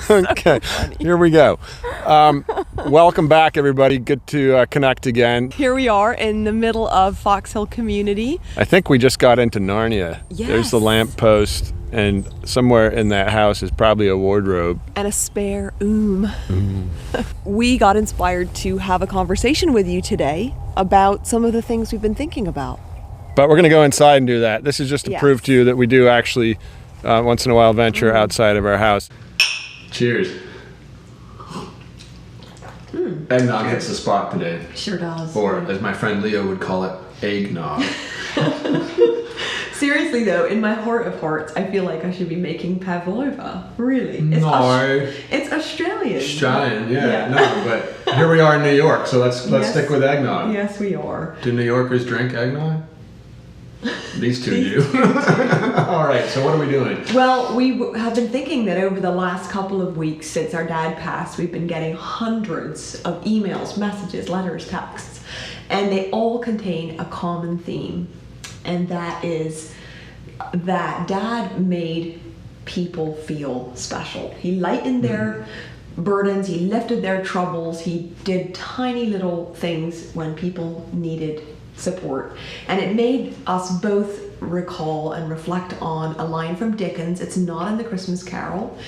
Okay, here we go. Welcome back, everybody. Good to connect again. Here we are in the middle of Fox Hill community. I think we just got into Narnia. Yes. There's the lamppost, and somewhere in that house is probably a wardrobe. And a spare We got inspired to have a conversation with you today about some of the things we've been thinking about. But we're going to go inside and do that. This is just to prove to you that we do actually, once in a while, venture outside of our house. Cheers. Eggnog hits the spot today. Sure does. Or, as my friend Leo would call it, eggnog. Seriously though, in my heart of hearts, I feel like I should be making pavlova. Really? It's Australian. Australian, yeah. No, but here we are in New York, so let's stick with eggnog. Yes, we are. Do New Yorkers drink eggnog? These two do. All right, so what are we doing? Well, we have been thinking that over the last couple of weeks since our dad passed, we've been getting hundreds of emails, messages, letters, texts, and they all contain a common theme, and that is that Dad made people feel special. He lightened their burdens, he lifted their troubles, he did tiny little things when people needed support. And it made us both recall and reflect on a line from Dickens. It's not in the Christmas Carol,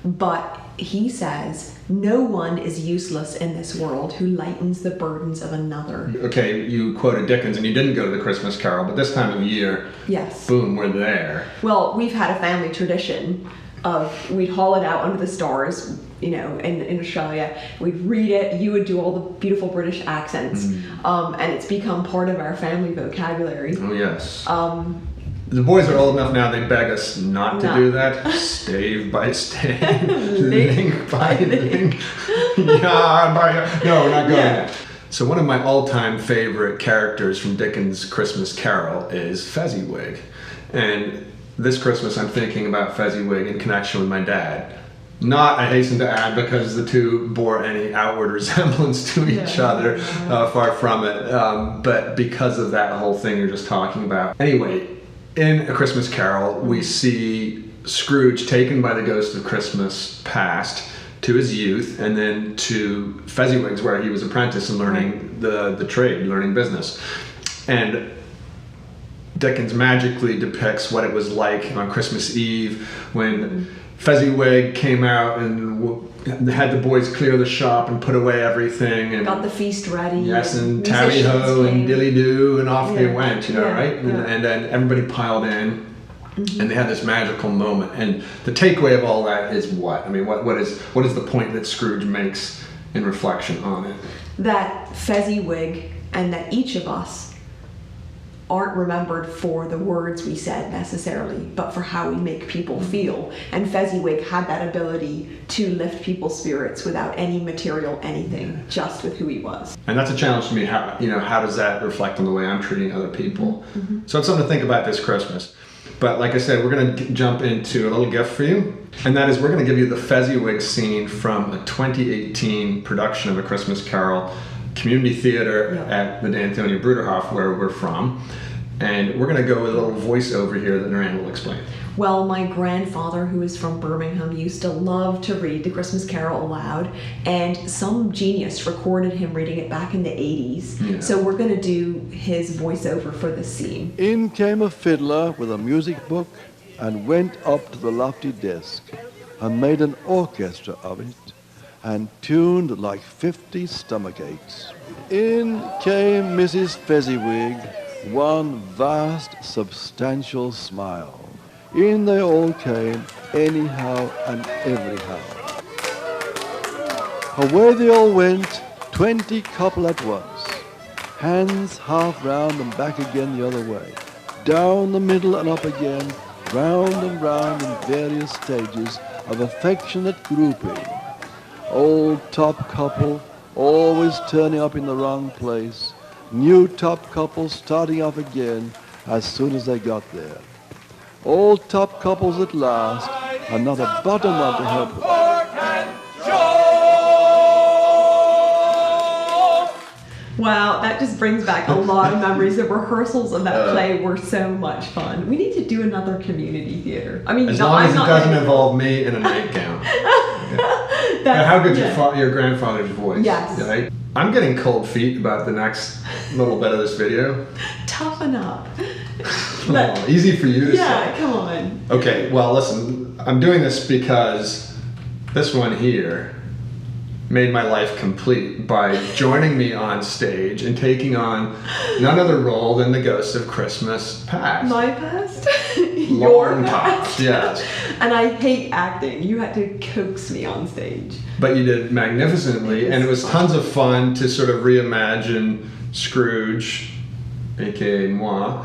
but he says, "No one is useless in this world who lightens the burdens of another." Okay, you quoted Dickens and you didn't go to the Christmas Carol, but this time of year, yes, boom, we're there. Well, we've had a family tradition of we'd haul it out under the stars, you know, in Australia. We'd read it, you would do all the beautiful British accents, and it's become part of our family vocabulary. Oh, yes. The boys are old enough now, they beg us not to do that. Stave by stave, link by link. No, we're not going there. So one of my all-time favorite characters from Dickens' Christmas Carol is Fezziwig. And this Christmas I'm thinking about Fezziwig in connection with my dad. Not, I hasten to add, because the two bore any outward resemblance to each other, far from it, but because of that whole thing you're just talking about. Anyway, in A Christmas Carol, we see Scrooge taken by the ghost of Christmas past to his youth, and then to Fezziwig's, where he was apprentice and learning the trade, learning business. And Dickens magically depicts what it was like on Christmas Eve when Fezziwig came out and had the boys clear the shop and put away everything and got the feast ready. Yes, and tally-ho and dilly-doo, and off they went, right? And then everybody piled in, and they had this magical moment. And the takeaway of all that is what? I mean, what is the point that Scrooge makes in reflection on it? That Fezziwig, and that each of us aren't remembered for the words we said necessarily, but for how we make people feel. And Fezziwig had that ability to lift people's spirits without any material anything, just with who he was. And that's a challenge to me. How does that reflect on the way I'm treating other people? So it's something to think about this Christmas. But like I said, we're going to jump into a little gift for you. And that is, we're going to give you the Fezziwig scene from a 2018 production of A Christmas Carol, community theater at the Danthonia Bruderhof, where we're from. And we're going to go with a little voiceover here that Norann will explain. Well, my grandfather, who is from Birmingham, used to love to read the Christmas Carol aloud, and some genius recorded him reading it back in the 80s. Yeah. So we're going to do his voiceover for this scene. In came a fiddler with a music book and went up to the lofty desk and made an orchestra of it and tuned like 50 stomach aches. In came Mrs. Fezziwig, one vast, substantial smile. In they all came, anyhow and everyhow. Away they all went, 20 couple at once, hands half round and back again the other way, down the middle and up again, round and round in various stages of affectionate grouping. Old top couple always turning up in the wrong place, new top couple starting off again as soon as they got there. Old top couples at last, and not a bottom one to help them. Wow, that just brings back a lot of memories. The rehearsals of that play were so much fun. We need to do another community theater. I mean, as long as it doesn't involve me in a nightgown. Okay. How good's your grandfather's voice? Yes. Right? I'm getting cold feet about the next little bit of this video. Toughen up. Oh, easy for you to say. Yeah, come on. Okay, well, listen, I'm doing this because this one here made my life complete by joining me on stage and taking on none other role than the Ghost of Christmas Past. My past? Your Long past? Yes. And I hate acting. You had to coax me on stage. But you did magnificently, and it was tons of fun to sort of reimagine Scrooge, aka moi,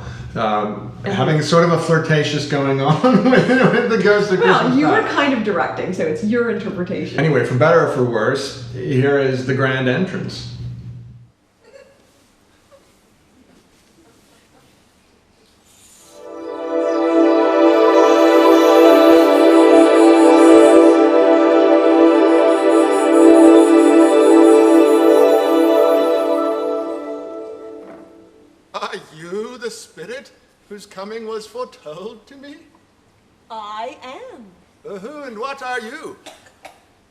having sort of a flirtatious going on with the Ghost of Christmas Well, you were Past. kind of directing, so it's your interpretation. Anyway, for better or for worse, here is the grand entrance. Are you the spirit whose coming was foretold to me? I am. Who and what are you?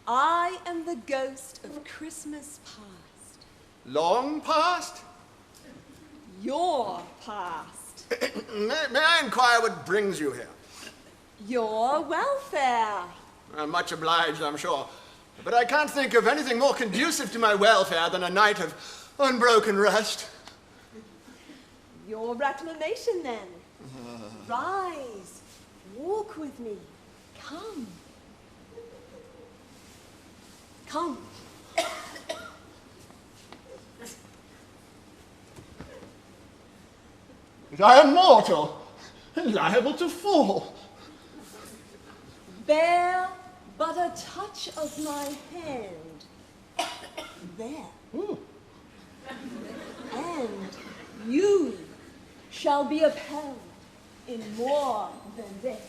I am the ghost of Christmas past. Long past? Your past. May I inquire what brings you here? Your welfare. Much obliged, I'm sure. But I can't think of anything more conducive to my welfare than a night of unbroken rest. Your reclamation, then. Rise. Walk with me. Come. Come. I am mortal, and liable to fall. Bear but a touch of my hand. There. Ooh. And you shall be upheld in more than this.